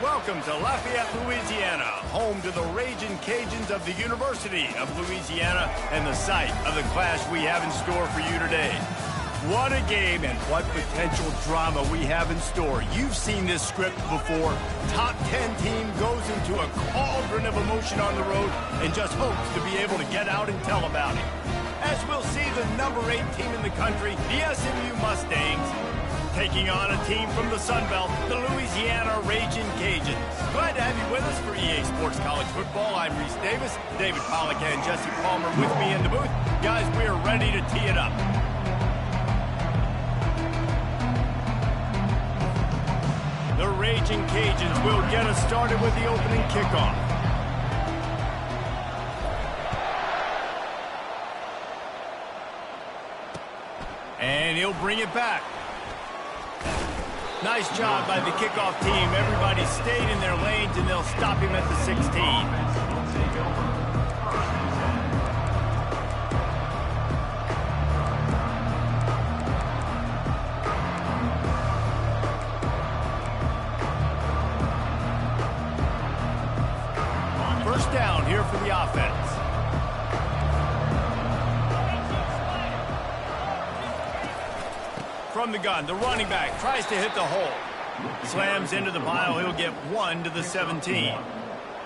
Welcome to Lafayette, Louisiana, home to the Ragin' Cajuns of the University of Louisiana and the site of the clash we have in store for you today. What a game and what potential drama we have in store. You've seen this script before. Top 10 team goes into a cauldron of emotion on the road and just hopes to be able to get out and tell about it. As we'll see the number 8 team in the country, the SMU Mustangs, taking on a team from the Sun Belt, the Louisiana Ragin' Cajuns. Glad to have you with us for EA Sports College Football. I'm Reese Davis, David Pollack and Jesse Palmer with me in the booth. Guys, we are ready to tee it up. The Ragin' Cajuns will get us started with the opening kickoff. And he'll bring it back. Nice job by the kickoff team. Everybody stayed in their lanes, and they'll stop him at the 16. First down here for the offense. From the gun, the running back tries to hit the hole. Slams into the pile, he'll get 1 to the 17.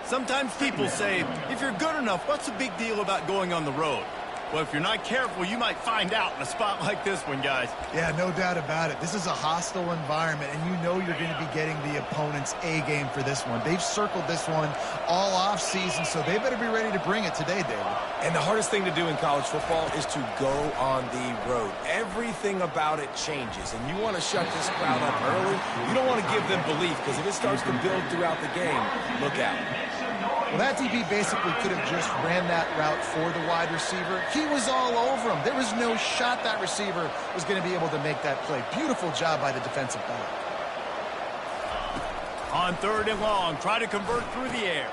Sometimes people say, if you're good enough, what's the big deal about going on the road? Well, if you're not careful, you might find out in a spot like this one, guys. Yeah, no doubt about it. This is a hostile environment, and you know you're going to be getting the opponent's A-game for this one. They've circled this one all off-season, so they better be ready to bring it today, David. And the hardest thing to do in college football is to go on the road. Everything about it changes, and you want to shut this crowd up early. You don't want to give them belief, because if it starts to build throughout the game, look out. Well, that DB basically could have just ran that route for the wide receiver. He was all over him. There was no shot that receiver was going to be able to make that play. Beautiful job by the defensive back. On 3rd and long, try to convert through the air.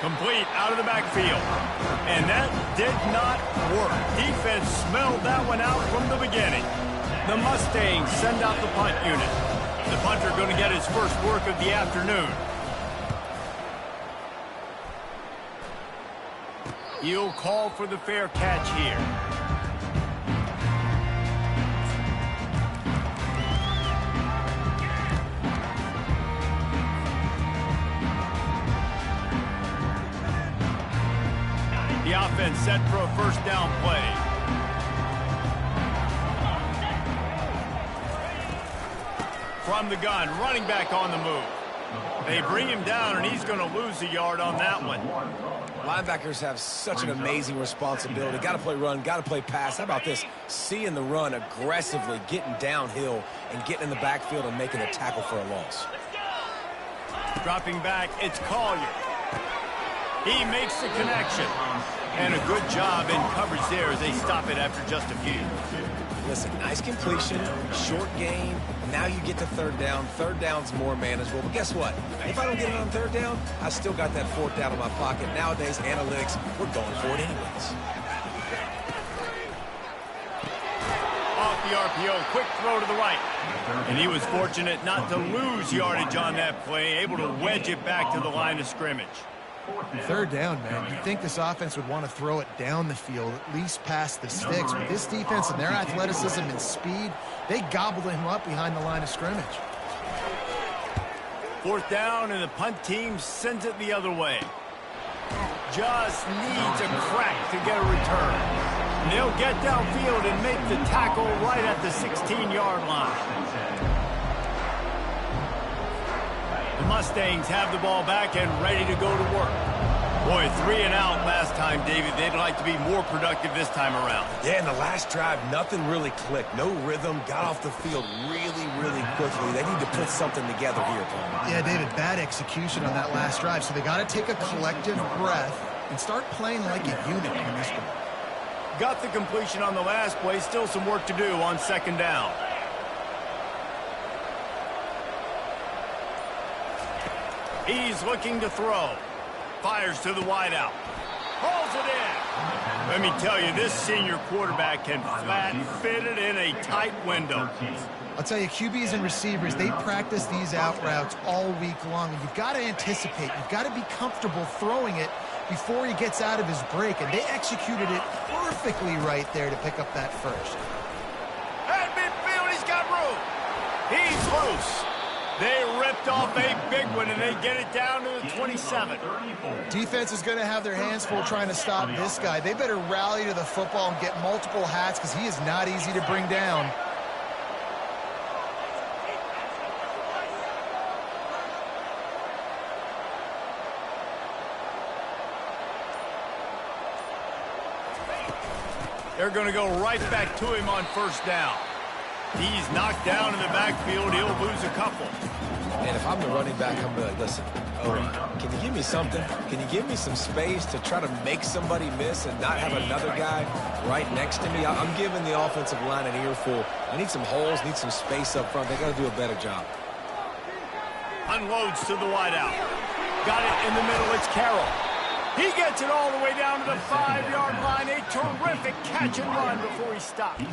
Complete out of the backfield. And that did not work. Defense smelled that one out from the beginning. The Mustangs send out the punt unit. The punter going to get his first work of the afternoon. He'll call for the fair catch here. The offense set for a first down play. From the gun, running back on the move. They bring him down, and he's going to lose a yard on that one. Linebackers have such an amazing responsibility. Got to play run, got to play pass. How about this? Seeing the run aggressively, getting downhill, and getting in the backfield and making a tackle for a loss. Dropping back, it's Collier. He makes the connection. And a good job in coverage there as they stop it after just a few. Listen, nice completion, short gain. Now you get to 3rd down. 3rd down's more manageable. But guess what? If I don't get it on 3rd down, I still got that 4th down in my pocket. Nowadays, analytics, we're going for it anyways. Off the RPO, quick throw to the right. And he was fortunate not to lose yardage on that play, able to wedge it back to the line of scrimmage. 3rd down, man. You'd think this offense would want to throw it down the field, at least past the sticks. But this defense and their athleticism and speed, they gobbled him up behind the line of scrimmage. 4th down, and the punt team sends it the other way. Just needs a crack to get a return. And they'll get downfield and make the tackle right at the 16-yard line. The Mustangs have the ball back and ready to go to work. Boy, 3 and out last time, David. They'd like to be more productive this time around. Yeah, in the last drive, nothing really clicked. No rhythm, got off the field really, really quickly. They need to put something together here, Paul. Yeah, David, bad execution on that last drive. So they got to take a collective breath and start playing like a unit in this one. Got the completion on the last play. Still some work to do on 2nd down. He's looking to throw. Fires to the wideout. Hauls it in. Let me tell you, this senior quarterback can flat fit it in a tight window. I'll tell you, QBs and receivers, they practice these out routes all week long, and you've got to anticipate. You've got to be comfortable throwing it before he gets out of his break, and they executed it perfectly right there to pick up that first. At midfield, he's got room. He's loose. They ripped off a big one, and they get it down to the 27. Defense is going to have their hands full trying to stop this guy. They better rally to the football and get multiple hats because he is not easy to bring down. They're going to go right back to him on first down. He's knocked down in the backfield. He'll lose a couple. And if I'm the running back, I'm going to, listen, can you give me something? Can you give me some space to try to make somebody miss and not have another guy right next to me? I'm giving the offensive line an earful. I need some holes, need some space up front. They got to do a better job. Unloads to the wideout. Got it in the middle. It's Carroll. He gets it all the way down to the 5-yard line. A terrific catch and run before he stopped.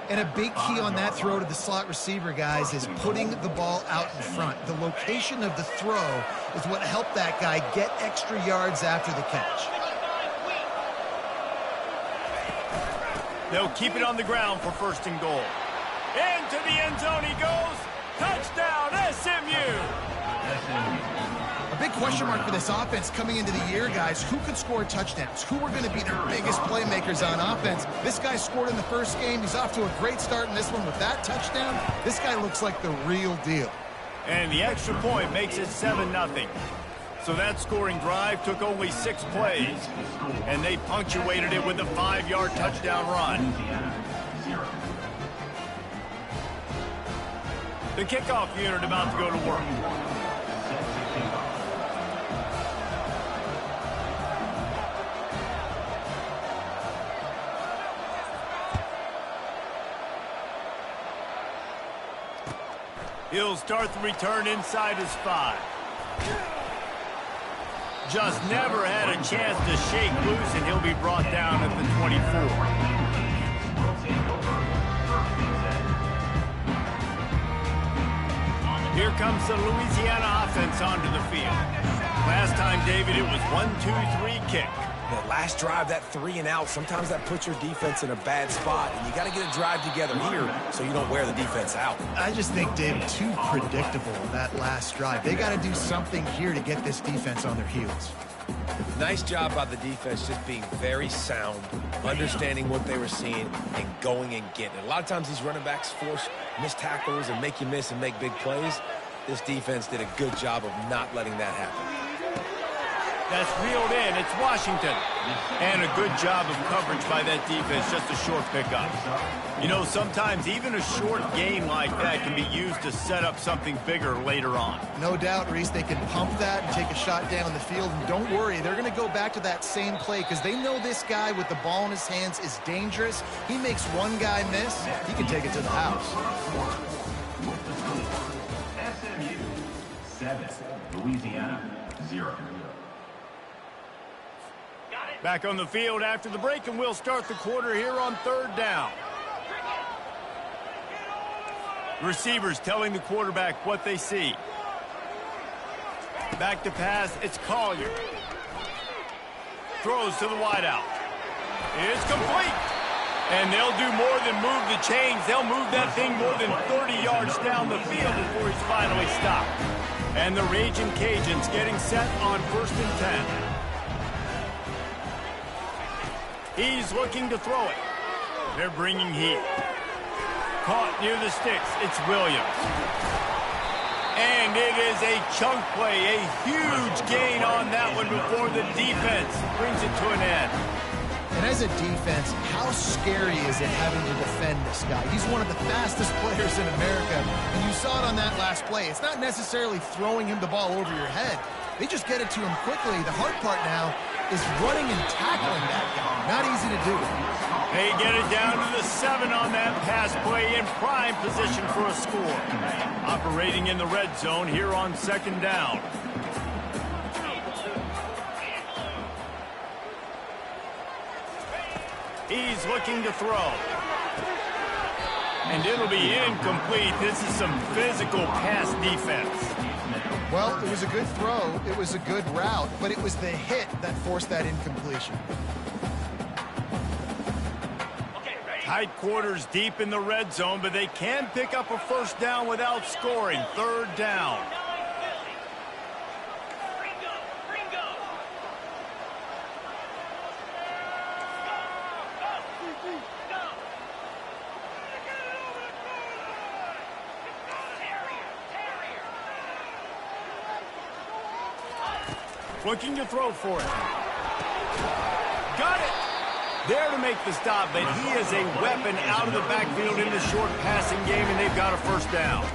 And a big key on that throw to the slot receiver, guys, is putting the ball out in front. The location of the throw is what helped that guy get extra yards after the catch. They'll keep it on the ground for first and goal. Into the end zone he goes. Touchdown, SMU. A big question mark for this offense coming into the year, guys. Who could score touchdowns? Who are going to be their biggest playmakers on offense? This guy scored in the first game. He's off to a great start in this one with that touchdown. This guy looks like the real deal. And the extra point makes it 7-0. So that scoring drive took only 6 plays, and they punctuated it with a 5-yard touchdown run. The kickoff unit about to go to work. He'll start the return inside his 5. Just never had a chance to shake loose, and he'll be brought down at the 24. Here comes the Louisiana offense onto the field. Last time, David, it was 1-2-3 kick. That last drive, that 3 and out, sometimes that puts your defense in a bad spot, and you got to get a drive together here so you don't wear the defense out. I just think, David, too predictable, that last drive. They got to do something here to get this defense on their heels. Nice job by the defense, just being very sound, understanding what they were seeing, and going and getting it. A lot of times these running backs force missed tackles and make you miss and make big plays. This defense did a good job of not letting that happen. That's reeled in. It's Washington. And a good job of coverage by that defense. Just a short pickup. You know, sometimes even a short gain like that can be used to set up something bigger later on. No doubt, Reese, they can pump that and take a shot down the field. And don't worry, they're going to go back to that same play because they know this guy with the ball in his hands is dangerous. He makes one guy miss, he can take it to the house. SMU 7, Louisiana 0. Back on the field after the break, and we'll start the quarter here on third down. Receivers telling the quarterback what they see. Back to pass, it's Collier. Throws to the wideout. It's complete. And they'll do more than move the chains. They'll move that thing more than 30 yards down the field before he's finally stopped. And the Raging Cajuns getting set on 1st and 10. He's looking to throw it. They're bringing heat. Caught near the sticks. It's Williams. And it is a chunk play, a huge gain on that one before the defense brings it to an end. And as a defense, how scary is it having to defend this guy? He's one of the fastest players in America, and you saw it on that last play. It's not necessarily throwing him the ball over your head. They just get it to him quickly. The hard part now is running and tackling that guy. Not easy to do. They get it down to the 7 on that pass play in prime position for a score. Operating in the red zone here on 2nd down. He's looking to throw. And it'll be incomplete. This is some physical pass defense. Well, it was a good throw. It was a good route, but it was the hit that forced that incompletion. Tight quarters deep in the red zone, but they can pick up a first down without scoring. Third down. Looking to throw for it. Got it! There to make the stop, but he is a weapon out of the backfield in the short passing game, and they've got a first down.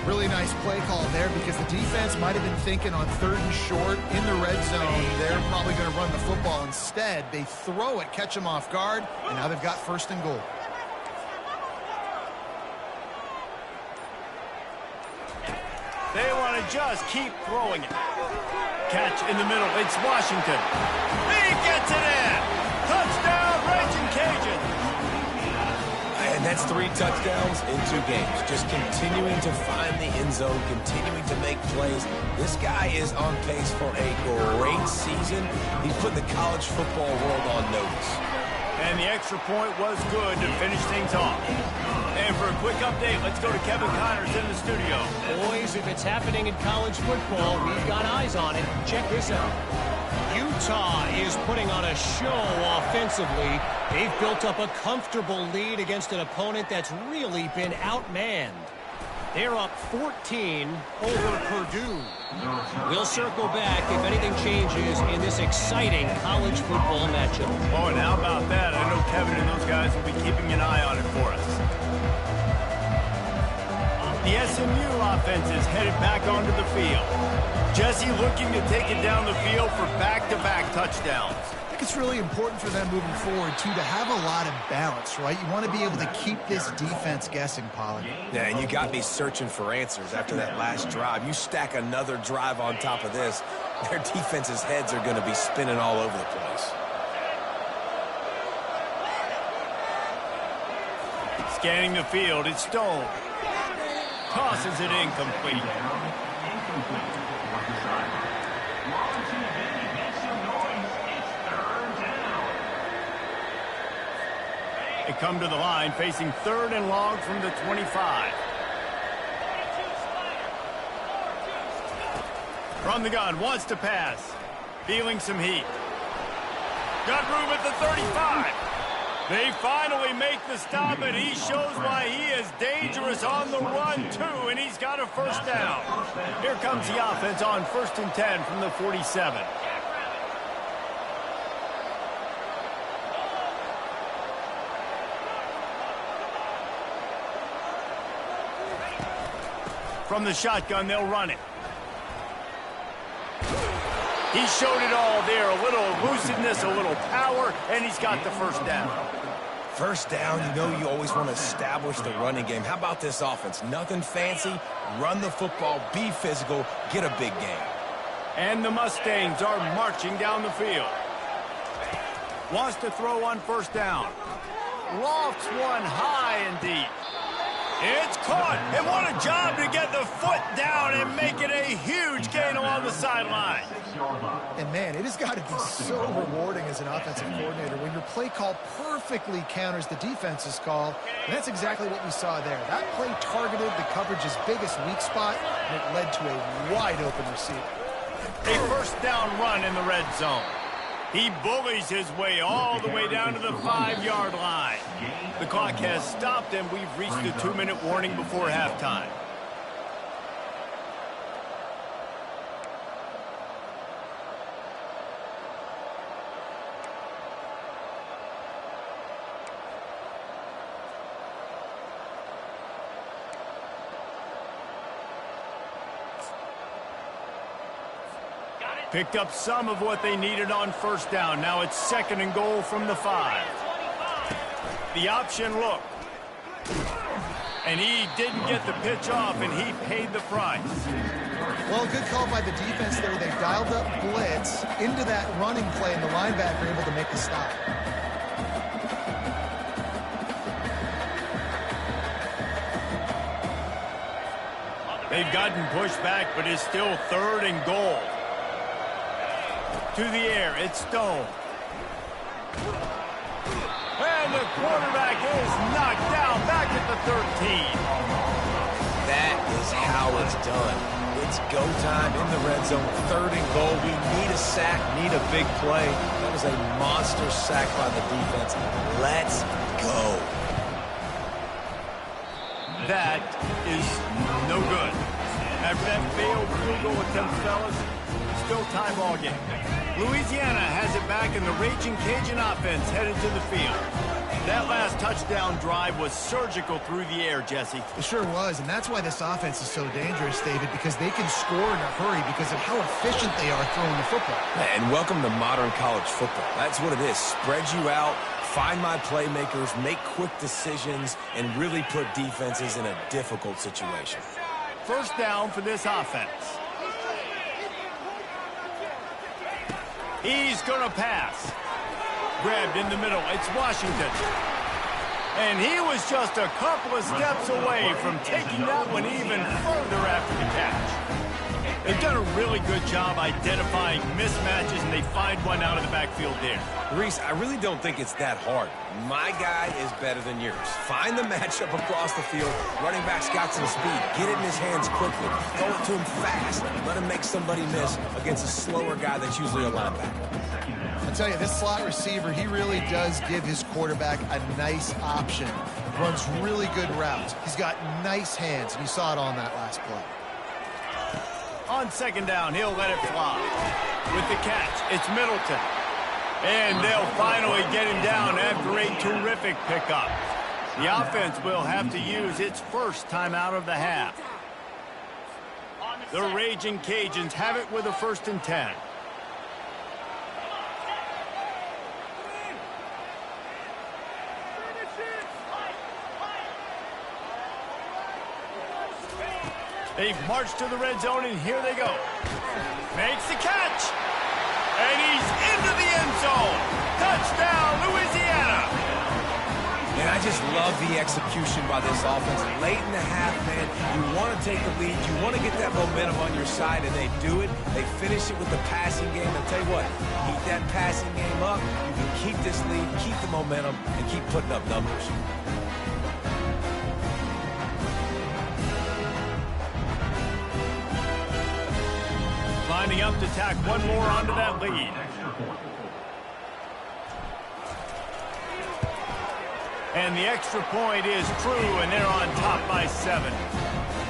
Really nice play call there because the defense might have been thinking on 3rd and short in the red zone. They're probably going to run the football instead. They throw it, catch them off guard, and now they've got 1st and goal. They want to just keep throwing it. Catch in the middle. It's Washington. He gets it in. Touchdown, Raging Cajun. And that's 3 touchdowns in 2 games. Just continuing to find the end zone, continuing to make plays. This guy is on pace for a great season. He's put the college football world on notice. And the extra point was good to finish things off. And for a quick update, let's go to Kevin Connors in the studio. Boys, if it's happening in college football, we've got eyes on it. Check this out. Utah is putting on a show offensively. They've built up a comfortable lead against an opponent that's really been outmanned. They're up 14 over Purdue. We'll circle back if anything changes in this exciting college football matchup. Oh, and how about that? I know Kevin and those guys will be keeping an eye on it for us. The SMU offense is headed back onto the field. Jesse looking to take it down the field for back-to-back touchdowns. I think it's really important for them moving forward, too, to have a lot of balance, right? You want to be able to keep this defense guessing, Pollard. Yeah, and you got me searching for answers after that last drive. You stack another drive on top of this, their defense's heads are going to be spinning all over the place. Scanning the field, it's Stone. Tosses it incomplete. They come to the line facing 3rd and long from the 25. From the gun, wants to pass. Feeling some heat. Got room at the 35. They finally make the stop, and he shows why he is dangerous on the run, too, and he's got a first down. Here comes the offense on 1st and 10 from the 47. From the shotgun, they'll run it. He showed it all there, a little elusiveness, a little power, and he's got the first down. First down, you know you always want to establish the running game. How about this offense? Nothing fancy. Run the football, be physical, get a big game. And the Mustangs are marching down the field. Wants to throw on 1st down. Lofts one high and deep. It's caught, and what a job to get the foot down and make it a huge gain along the sideline. And, man, it has got to be so rewarding as an offensive coordinator when your play call perfectly counters the defense's call, and that's exactly what we saw there. That play targeted the coverage's biggest weak spot, and it led to a wide-open receiver. A first down run in the red zone. He bullies his way all the way down to the 5-yard line. The clock has stopped, and we've reached the 2-minute warning before halftime. Picked up some of what they needed on 1st down. Now it's 2nd and goal from the 5. The option look. And he didn't get the pitch off, and he paid the price. Well, good call by the defense there. They dialed up blitz into that running play, and the linebacker able to make the stop. They've gotten pushed back, but it's still 3rd and goal. To the air, it's Stone. And the quarterback is knocked down back at the 13. That is how it's done. It's go time in the red zone, 3rd and goal. We need a sack, need a big play. That was a monster sack by the defense. Let's go. That is no good. After that failed field goal attempt, fellas, still tie ball game. Louisiana has it back, and the Raging Cajun offense headed to the field. That last touchdown drive was surgical through the air, Jesse. It sure was, and that's why this offense is so dangerous, David, because they can score in a hurry because of how efficient they are throwing the football. And welcome to modern college football. That's what it is. Spread you out, find my playmakers, make quick decisions, and really put defenses in a difficult situation. 1st down for this offense. He's going to pass. Grabbed in the middle. It's Washington. And he was just a couple of steps away from taking that one even further after the catch. They've done a really good job identifying mismatches, and they find one out of the backfield there. Reese, I really don't think it's that hard. My guy is better than yours. Find the matchup across the field. Running back's got some speed. Get it in his hands quickly. Throw it to him fast. Let him make somebody miss against a slower guy that's usually a linebacker. I'll tell you, this slot receiver, he really does give his quarterback a nice option. Runs really good routes. He's got nice hands, and you saw it on that last play. On 2nd down, he'll let it fly. With the catch, it's Middleton. And they'll finally get him down after a terrific pickup. The offense will have to use its 1st timeout of the half. The Raging Cajuns have it with a 1st and 10. They've marched to the red zone, and here they go. Makes the catch. And he's into the end zone. Touchdown, Louisiana. And I just love the execution by this offense. Late in the half, man, you want to take the lead. You want to get that momentum on your side, and they do it. They finish it with the passing game. I'll tell you what, keep that passing game up. You can keep this lead, keep the momentum, and keep putting up numbers. Lining up to tack one more onto that lead. And the extra point is true, and they're on top by 7.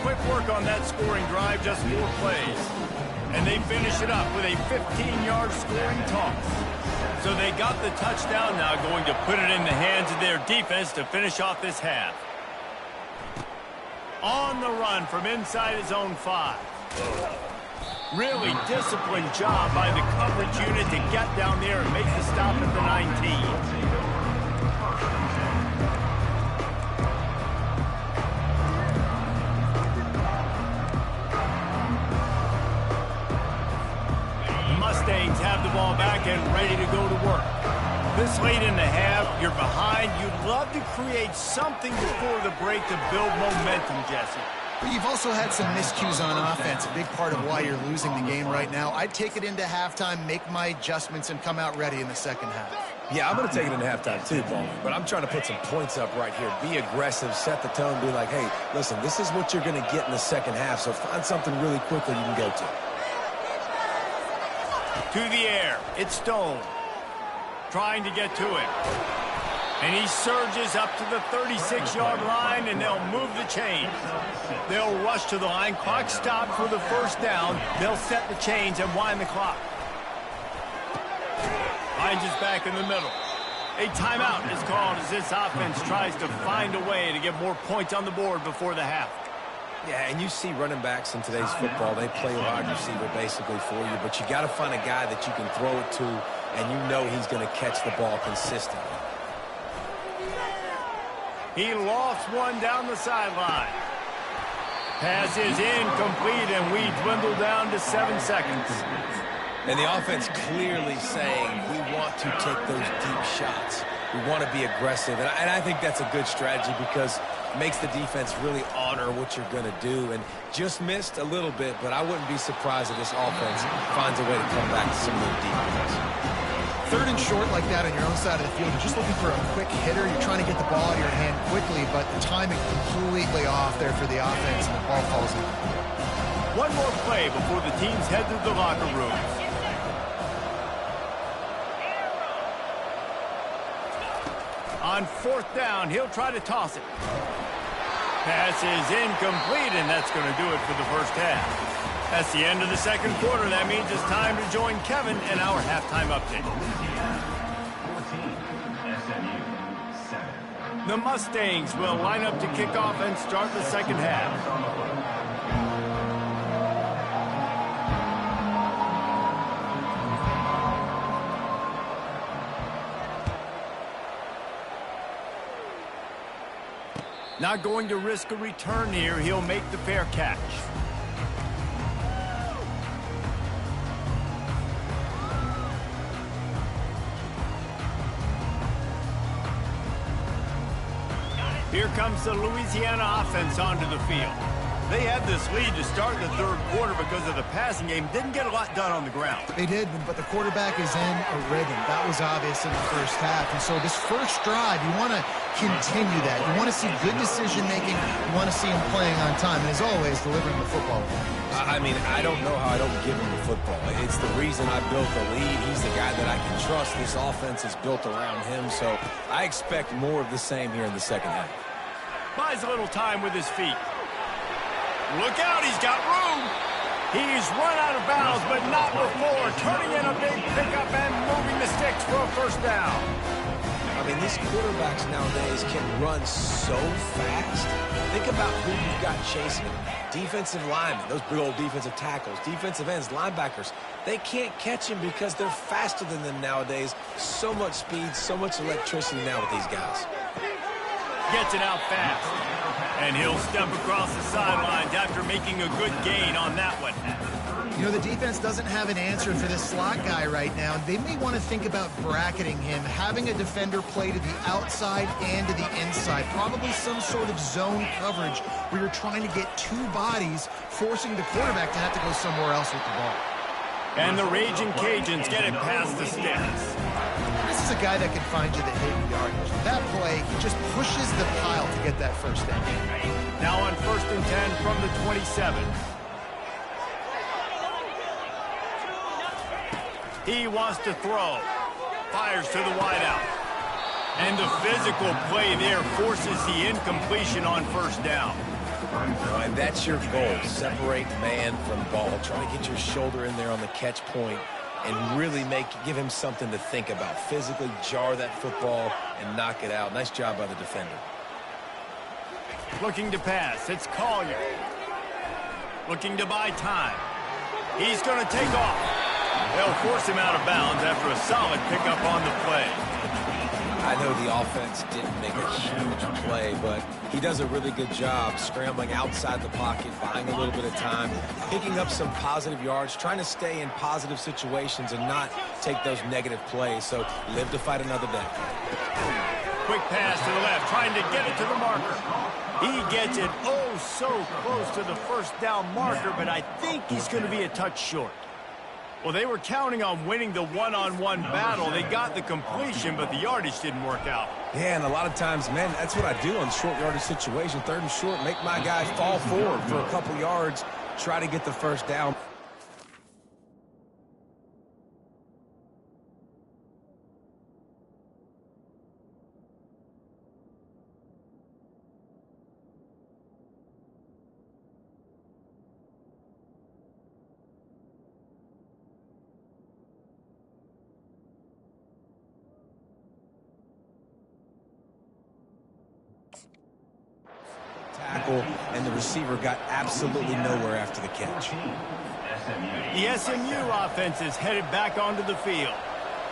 Quick work on that scoring drive, just 4 plays. And they finish it up with a 15-yard scoring toss. So they got the touchdown, now going to put it in the hands of their defense to finish off this half. On the run from inside his own 5. Really disciplined job by the coverage unit to get down there and make the stop at the 19. Mustangs have the ball back and ready to go to work. This late in the half, you're behind. You'd love to create something before the break to build momentum, Jesse. But you've also had some miscues on offense, a big part of why you're losing the game right now. I'd take it into halftime, make my adjustments, and come out ready in the 2nd half. Yeah, I'm going to take it into halftime too, Paul. But I'm trying to put some points up right here. Be aggressive, set the tone, be like, hey, listen, this is what you're going to get in the 2nd half, so find something really quickly you can go to. To the air, it's Stone. Trying to get to it. And he surges up to the 36-yard line, and they'll move the chains. They'll rush to the line. Clock stopped for the 1st down. They'll set the chains and wind the clock. Hines is back in the middle. A timeout is called as this offense tries to find a way to get more points on the board before the half. Yeah, and you see running backs in today's football, they play wide receiver basically for you, but you got to find a guy that you can throw it to, and you know he's going to catch the ball consistently. He lofts one down the sideline. Pass is incomplete, and we dwindle down to 7 seconds. And the offense clearly saying we want to take those deep shots. We want to be aggressive, and I think that's a good strategy because makes the defense really honor what you're going to do. And just missed a little bit, but I wouldn't be surprised if this offense finds a way to come back to some new defense. 3rd and short like that on your own side of the field, you're just looking for a quick hitter. You're trying to get the ball out of your hand quickly, but the timing completely off there for the offense, and the ball falls in. One more play before the teams head to the locker rooms. On 4th down, he'll try to toss it. Pass is incomplete, and that's going to do it for the first half. That's the end of the 2nd quarter. That means it's time to join Kevin in our halftime update. 14, SMU 7. The Mustangs will line up to kick off and start the 2nd half. Not going to risk a return here. He'll make the fair catch. Here comes the Louisiana offense onto the field. They had this lead to start the 3rd quarter because of the passing game. Didn't get a lot done on the ground. They did, but the quarterback is in a rhythm. That was obvious in the first half. And so this first drive, you want to continue that. You want to see good decision-making. You want to see him playing on time. And as always, delivering the football. I mean, I don't know how I don't give him the football. It's the reason I built the lead. He's the guy that I can trust. This offense is built around him. So I expect more of the same here in the 2nd half. Buys a little time with his feet. Look out, he's got room. He's run out of bounds, but not before. Turning in a big pickup and moving the sticks for a first down. I mean, these quarterbacks nowadays can run so fast. Think about who you've got chasing them. Defensive linemen, those big old defensive tackles, defensive ends, linebackers. They can't catch him because they're faster than them nowadays. So much speed, so much electricity now with these guys. Gets it out fast. And he'll step across the sidelines after making a good gain on that one. You know, the defense doesn't have an answer for this slot guy right now. They may want to think about bracketing him, having a defender play to the outside and to the inside. Probably some sort of zone coverage where you're trying to get 2 bodies, forcing the quarterback to have to go somewhere else with the ball. And the Raging Cajuns get it past the sticks. This is a guy that can find you the hidden yardage. That play, he just pushes the pile to get that first down. Now on 1st and 10 from the 27. He wants to throw. Fires to the wideout. And the physical play there forces the incompletion on 1st down. And that's your goal. Separate man from ball. Try to get your shoulder in there on the catch point and really give him something to think about. Physically jar that football and knock it out. Nice job by the defender. Looking to pass. It's Collier. Looking to buy time. He's going to take off. They'll force him out of bounds after a solid pickup on the play. I know the offense didn't make a huge play, but he does a really good job scrambling outside the pocket, buying a little bit of time, picking up some positive yards, trying to stay in positive situations and not take those negative plays. So live to fight another day. Quick pass to the left, trying to get it to the marker. He gets it oh so close to the first down marker, but I think he's going to be a touch short. Well, they were counting on winning the one-on-one battle. They got the completion, but the yardage didn't work out. Yeah, and a lot of times, man, that's what I do on short yardage situation. 3rd and short, make my guy fall forward for a couple yards, try to get the first down. Tackle, and the receiver got absolutely nowhere after the catch. The SMU offense is headed back onto the field.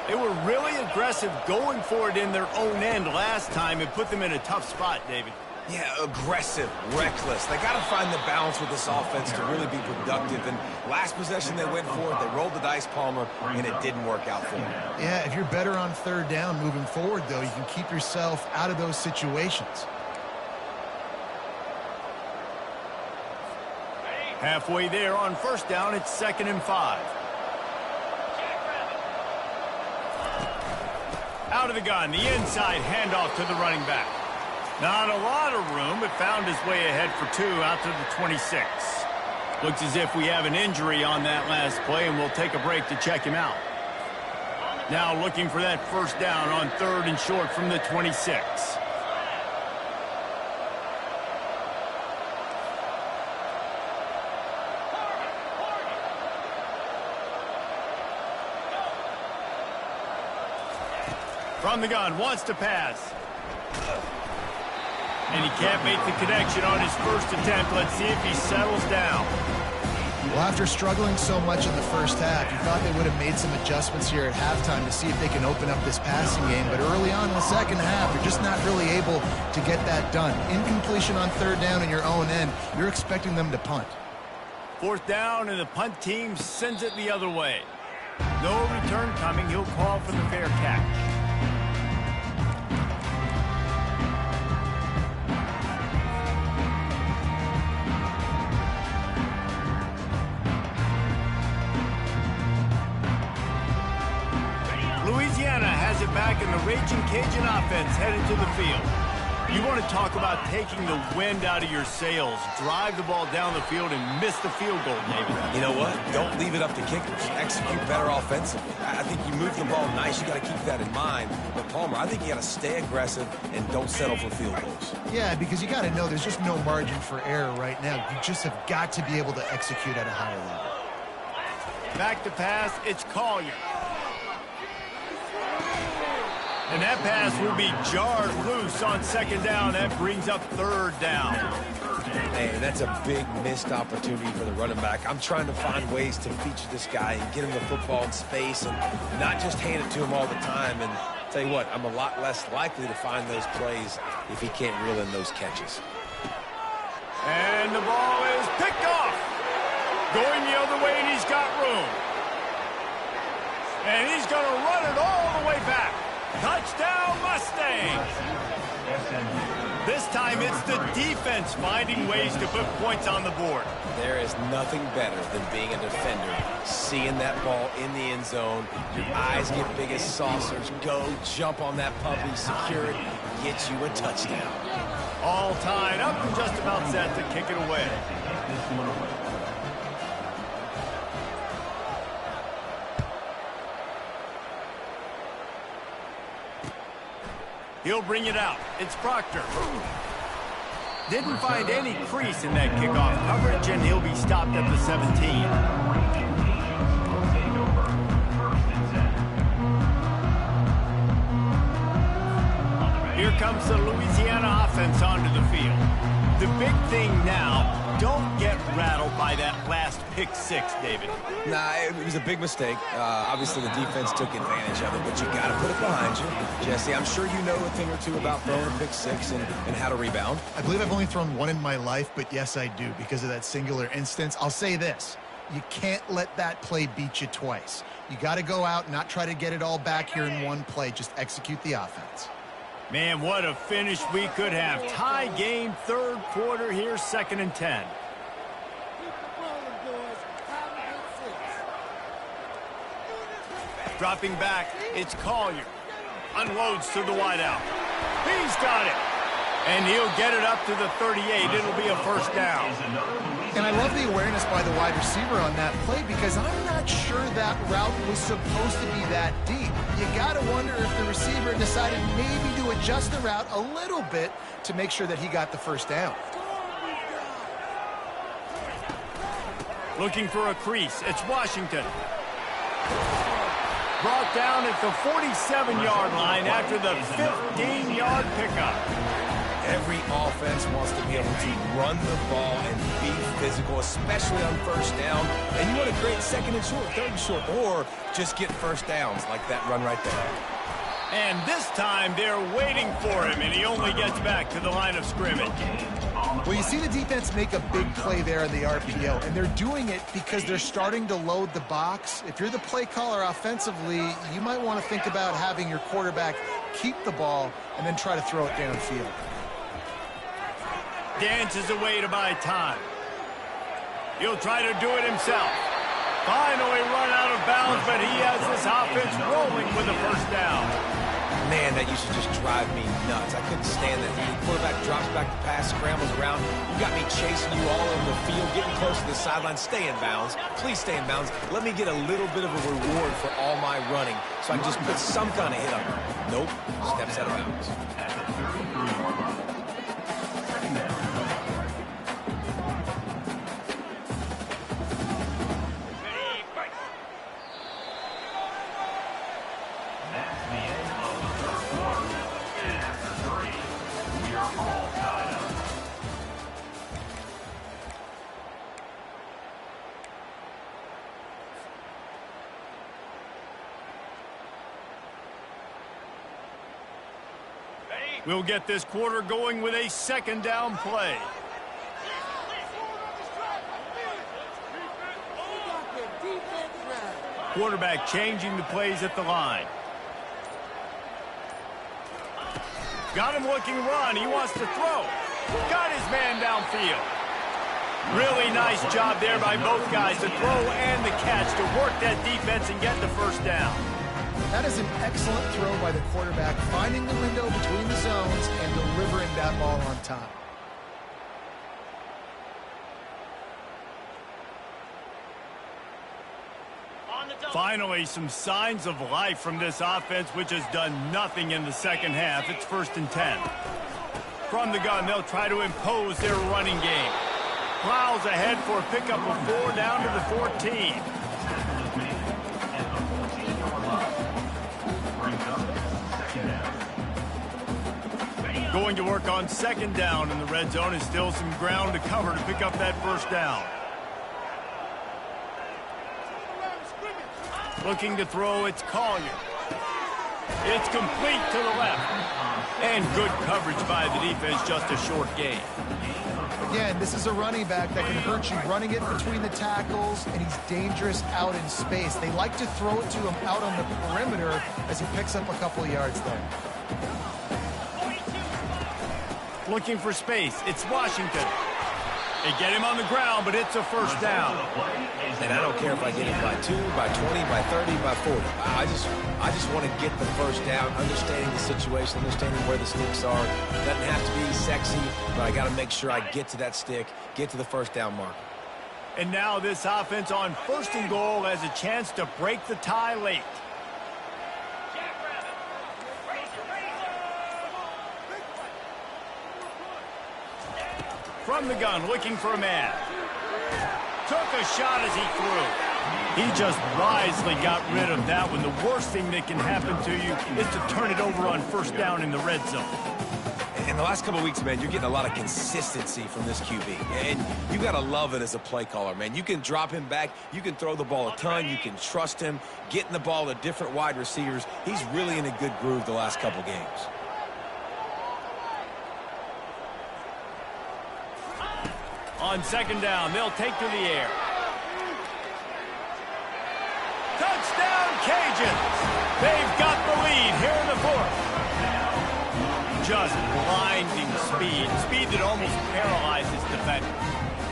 They were really aggressive going for it in their own end last time. It put them in a tough spot, David. Yeah, aggressive, reckless. They got to find the balance with this offense to really be productive. And last possession they went for it, they rolled the dice, Palmer, and it didn't work out for them. Yeah, if you're better on 3rd down moving forward, though, you can keep yourself out of those situations. Halfway there on first down, it's 2nd and 5. Out of the gun, the inside handoff to the running back. Not a lot of room, but found his way ahead for 2 out to the 26. Looks as if we have an injury on that last play, and we'll take a break to check him out. Now looking for that first down on 3rd and short from the 26. From the gun, wants to pass. And he can't make the connection on his first attempt. Let's see if he settles down. Well, after struggling so much in the first half, you thought they would have made some adjustments here at halftime to see if they can open up this passing game. But early on in the second half, they're just not really able to get that done. Incompletion on 3rd down in your own end. You're expecting them to punt. 4th down, and the punt team sends it the other way. No return coming. He'll call for the fair catch. Louisiana has it back, and the Raging Cajun offense headed to the field. You want to talk about taking the wind out of your sails. Drive the ball down the field and miss the field goal, David. You know what? Don't leave it up to kickers. Execute better offensively. I think you move the ball nice. You got to keep that in mind. But Palmer, I think you got to stay aggressive and don't settle for field goals. Yeah, because you got to know there's just no margin for error right now. You just have got to be able to execute at a higher level. Back to pass, it's Collier. And that pass will be jarred loose on 2nd down. That brings up 3rd down. Hey, that's a big missed opportunity for the running back. I'm trying to find ways to feature this guy and get him the football in space and not just hand it to him all the time. And tell you what, I'm a lot less likely to find those plays if he can't reel in those catches. And the ball is picked off. Going the other way, and he's got room. And he's going to run it all the way back. Touchdown, Mustangs! This time it's the defense finding ways to put points on the board. There is nothing better than being a defender, seeing that ball in the end zone. Your eyes get big as saucers. Go, jump on that puppy, secure it, get you a touchdown. All tied up and just about set to kick it away. He'll bring it out. It's Proctor. Didn't find any crease in that kickoff coverage, and he'll be stopped at the 17. Here comes the Louisiana offense onto the field. The big thing now, don't get rattled by that last pick 6, David. Nah, it was a big mistake. Obviously, the defense took advantage of it, but you got to put it behind you. Jesse, I'm sure you know a thing or two about throwing a pick 6 and how to rebound. I believe I've only thrown one in my life, but yes, I do because of that singular instance. I'll say this. You can't let that play beat you twice. You got to go out and not try to get it all back here in one play. Just execute the offense. Man, what a finish we could have. Tie game, 3rd quarter here, 2nd and 10. Dropping back, it's Collier. Unloads to the wideout. He's got it. And he'll get it up to the 38. It'll be a first down. And I love the awareness by the wide receiver on that play because I'm not sure that route was supposed to be that deep. You got to wonder if the receiver decided maybe to adjust the route a little bit to make sure that he got the first down. Looking for a crease. It's Washington. Brought down at the 47-yard line after the 15-yard pickup. Every offense wants to be able to run the ball and be physical, especially on first down. And you want to create 2nd and short, 3rd and short, or just get first downs like that run right there. And this time they're waiting for him, and he only gets back to the line of scrimmage. Well, you see the defense make a big play there in the RPO, and they're doing it because they're starting to load the box. If you're the play caller offensively, you might want to think about having your quarterback keep the ball and then try to throw it downfield. Dances away to buy time. He'll try to do it himself. Finally run out of bounds, but he has this offense rolling with a first down. Man, that used to just drive me nuts. I couldn't stand that. The quarterback drops back to pass, scrambles around. You got me chasing you all over the field, getting close to the sideline. Stay in bounds. Please stay in bounds. Let me get a little bit of a reward for all my running so I can just put some kind of hit on him. Nope. Steps out of bounds. At the 33-yard line. Second down. That's the end of the first quarter. And after 3, we are all tied up. We'll get this quarter going with a second down play. Quarterback changing the plays at the line. Got him looking run. He wants to throw. Got his man downfield. Really nice job there by both guys to throw and the catch to work that defense and get the first down. That is an excellent throw by the quarterback, finding the window between the zones and delivering that ball on time. Finally, some signs of life from this offense, which has done nothing in the second half. It's 1st and 10. From the gun, they'll try to impose their running game. Plows ahead for a pickup of 4 down to the 14. Going to work on second down in the red zone, and still some ground to cover to pick up that first down. Looking to throw, it's Collier. It's complete to the left. And good coverage by the defense, just a short gain. Again, this is a running back that can hurt you running it between the tackles, and he's dangerous out in space. They like to throw it to him out on the perimeter as he picks up a couple of yards there. Looking for space. It's Washington. They get him on the ground, but it's a first down. And I don't care if I get it by 2, by 20, by 30, by 40. I just want to get the first down, understanding the situation, understanding where the sticks are. Doesn't have to be sexy, but I got to make sure I get to that stick, get to the first down mark. And now this offense on 1st and goal has a chance to break the tie late. From the gun, looking for a man. Took a shot as he threw. He just wisely got rid of that one. The worst thing that can happen to you is to turn it over on 1st down in the red zone. In the last couple of weeks, man, you're getting a lot of consistency from this QB. And you got to love it as a play caller, man. You can drop him back. You can throw the ball a ton. You can trust him, getting the ball to different wide receivers. He's really in a good groove the last couple games. On second down, they'll take to the air. Touchdown, Cajuns! They've got the lead here in the 4th. Just blinding speed. Speed that almost paralyzes defenders.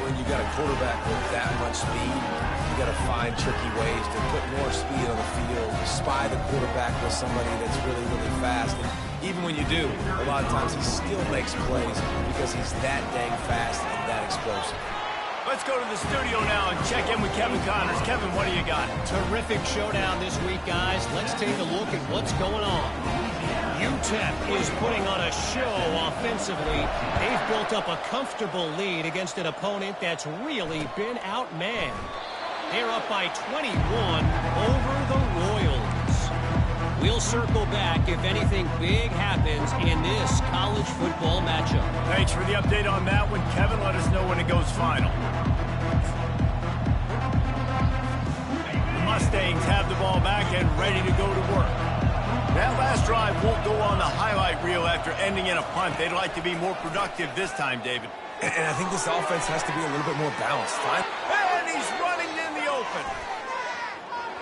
When you got a quarterback with that much speed, you got to find tricky ways to put more speed on the field, spy the quarterback with somebody that's really, really fast. And even when you do, a lot of times he still makes plays because he's that dang fast and that explosive. Let's go to the studio now and check in with Kevin Connors. Kevin, what do you got? Terrific showdown this week, guys. Let's take a look at what's going on. UTEP is putting on a show offensively. They've built up a comfortable lead against an opponent that's really been outmanned. They're up by 21 over the Royals. We'll circle back if anything big happens in this college football matchup. Thanks for the update on that one, Kevin. Let us know when it goes final. The Mustangs have the ball back and ready to go to work. That last drive won't go on the highlight reel after ending in a punt. They'd like to be more productive this time, David. And I think this offense has to be a little bit more balanced. And he's running in the open.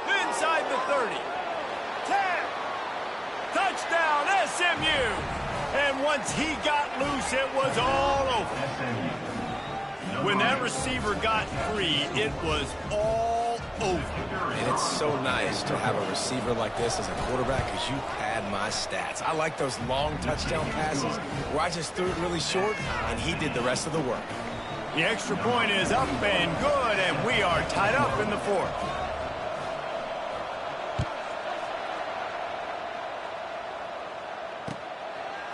Inside the 30. 10. Touchdown, SMU. And once he got loose, it was all over. SMU. No When that receiver got free, it was all over. And it's so nice to have a receiver like this as a quarterback because you pad my stats. I like those long touchdown passes where I just threw it really short and he did the rest of the work. The extra point is up and good, and we are tied up in the fourth.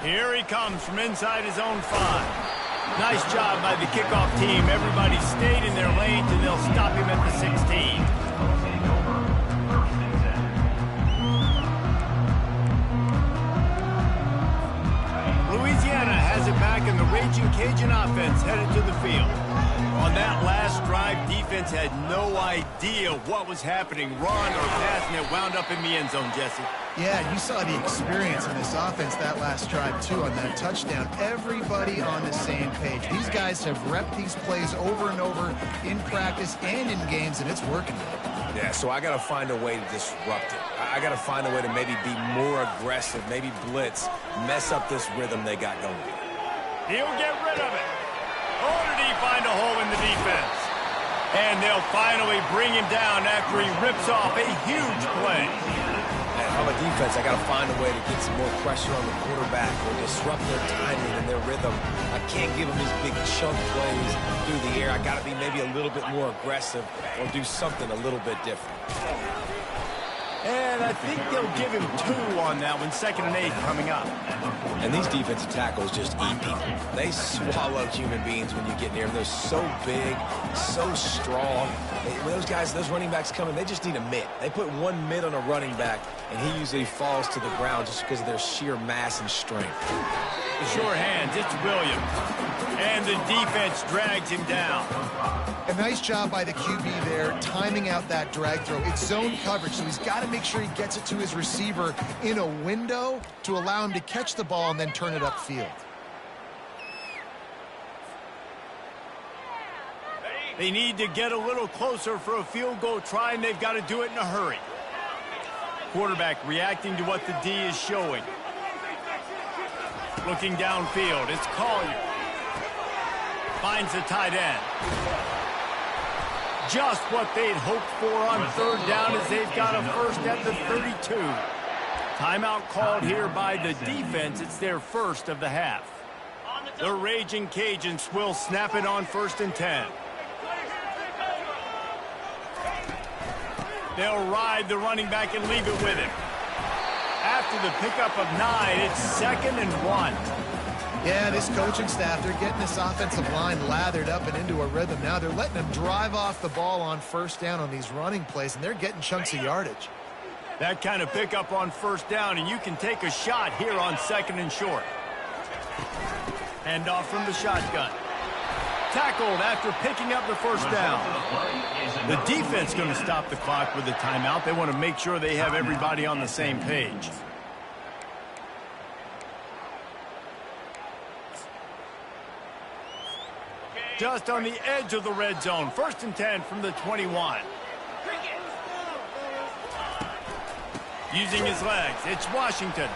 Here he comes from inside his own 5. Nice job by the kickoff team. Everybody stayed in their lanes, and they'll stop him at the 16. Louisiana has it back, and the Raging Cajun offense headed to the field. On that last drive, defense had no idea what was happening. Run or pass, and it wound up in the end zone, Jesse. Yeah, you saw the experience in this offense that last drive, too, on that touchdown. Everybody on the same page. These guys have repped these plays over and over in practice and in games, and it's working. Yeah, so I got to find a way to disrupt it. I got to find a way to maybe be more aggressive, maybe blitz, mess up this rhythm they got going. He'll get rid of it. Oh, did he find a hole in the defense? And they'll finally bring him down after he rips off a huge play. And on the defense, I got to find a way to get some more pressure on the quarterback or disrupt their timing and their rhythm. I can't give them these big chunk plays through the air. I got to be maybe a little bit more aggressive or do something a little bit different. And I think they'll give him 2 on that one, 2nd and 8 coming up. And these defensive tackles just eat people. They swallow human beings when you get near them. They're so big, so strong. When those guys, those running backs come in, they just need a mitt. They put one mitt on a running back, and he usually falls to the ground just because of their sheer mass and strength. The sure hands, it's Williams. And the defense drags him down. A nice job by the QB there, timing out that drag throw. It's zone coverage, so he's got to make sure he gets it to his receiver in a window to allow him to catch the ball and then turn it upfield. They need to get a little closer for a field goal try, and they've got to do it in a hurry. Quarterback reacting to what the D is showing. Looking downfield, it's Collier. Finds the tight end. Just what they'd hoped for on 3rd down as they've got a first at the 32. Timeout called here by the defense. It's their first of the half. The Raging Cajuns will snap it on 1st and 10. They'll ride the running back and leave it with him. After the pickup of 9, it's 2nd and 1. Yeah, this coaching staff, they're getting this offensive line lathered up and into a rhythm now. They're letting them drive off the ball on 1st down on these running plays, and they're getting chunks of yardage. That kind of pickup on 1st down, and you can take a shot here on 2nd and short. Hand off from the shotgun. Tackled after picking up the 1st down. The defense going to stop the clock with a timeout. They want to make sure they have everybody on the same page. Just on the edge of the red zone. 1st and 10 from the 21. Using his legs, it's Washington.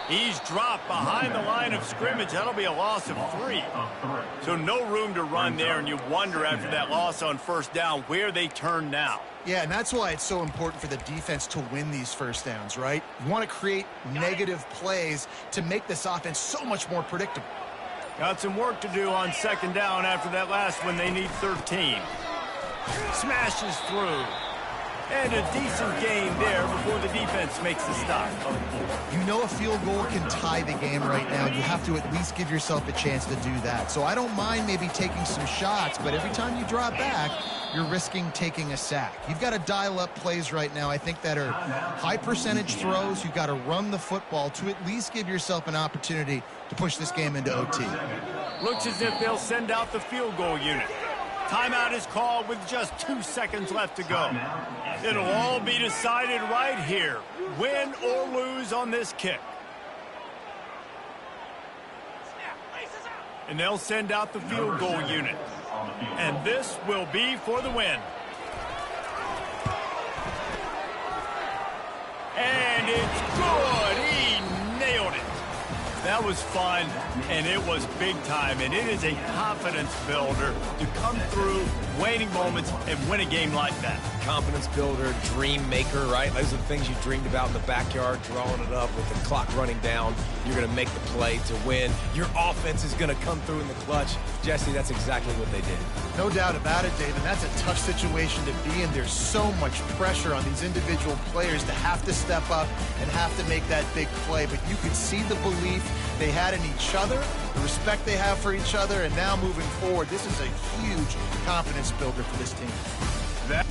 He's dropped behind the line of scrimmage. That'll be a loss of 3. So no room to run there, and you wonder after that loss on 1st down where they turn now. Yeah, and that's why it's so important for the defense to win these 1st downs, right? You want to create negative plays to make this offense so much more predictable. Got some work to do on 2nd down after that last one. They need 13. Smashes through. And a decent gain there before the defense makes the stop. You know a field goal can tie the game right now. You have to at least give yourself a chance to do that. So I don't mind maybe taking some shots, but every time you drop back, you're risking taking a sack. You've got to dial up plays right now, I think, that are high percentage throws. You've got to run the football to at least give yourself an opportunity to push this game into OT. Looks as if they'll send out the field goal unit. Timeout is called with just 2 seconds left to go. It'll all be decided right here, win or lose on this kick. And they'll send out the field goal unit. And this will be for the win. And it's good. He nailed it. That was fun, and it was big time, and it is a confidence builder to come through waning moments and win a game like that. Confidence builder, dream maker, right? Those are the things you dreamed about in the backyard, drawing it up with the clock running down. You're going to make the play to win. Your offense is going to come through in the clutch. Jesse, that's exactly what they did. No doubt about it, Dave, and that's a tough situation to be in. There's so much pressure on these individual players to have to step up and have to make that big play, but you could see the belief they had in each other, the respect they have for each other, and now moving forward, this is a huge confidence builder for this team. That